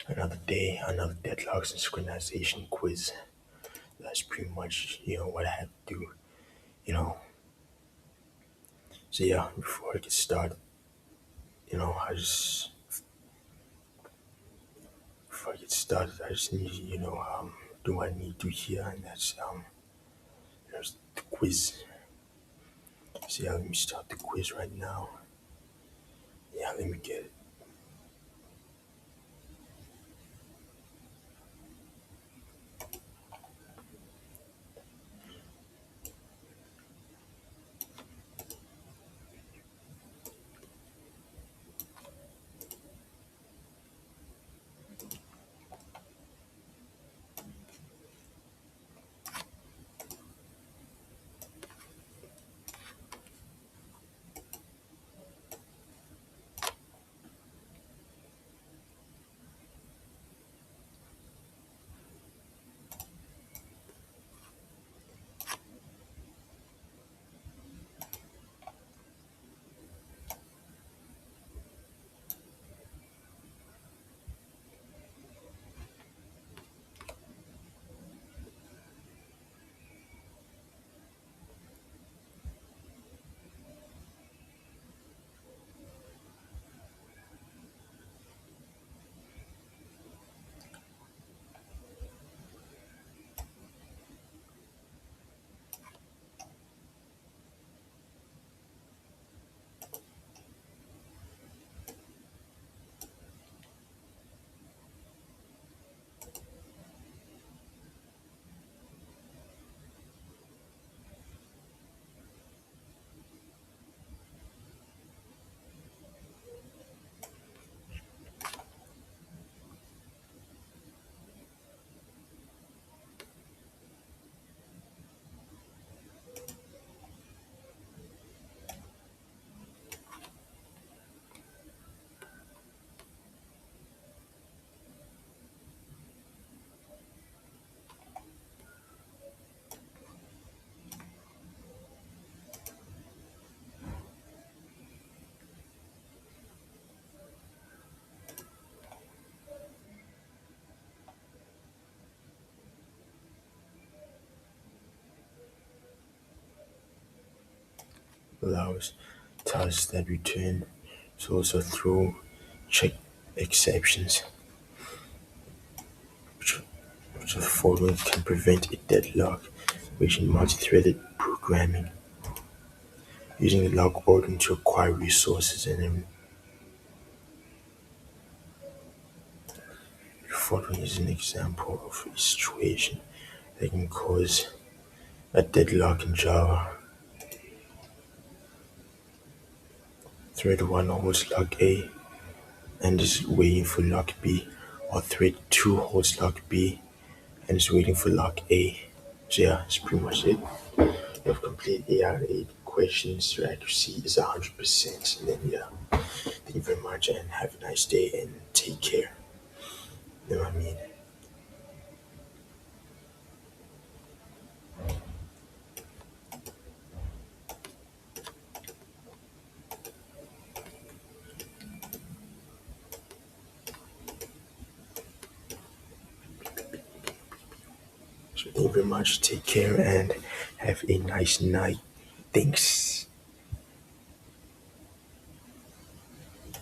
Another day, another Deadlocks and Synchronization quiz. That's pretty much, what I have to do, you know. So yeah, before I get started, I just before I get started, I just need, do what I need to here, and that's there's the quiz. So yeah, let me start the quiz right now. Yeah, let me get it. Allows tasks that return. So also throw check exceptions, which, which the following can prevent a deadlock, which in multi-threaded programming, using the log ordering to acquire resources, and then the following is an example of a situation that can cause a deadlock in Java. Thread 1 holds log A and is waiting for log B, or thread 2 holds log B and is waiting for log A. So yeah, that's pretty much it. You have completed AR8 questions. Your accuracy is 100%. And then yeah, thank you very much and have a nice day and take care. You know what I mean? So thank you very much. Take care and have a nice night. Thanks.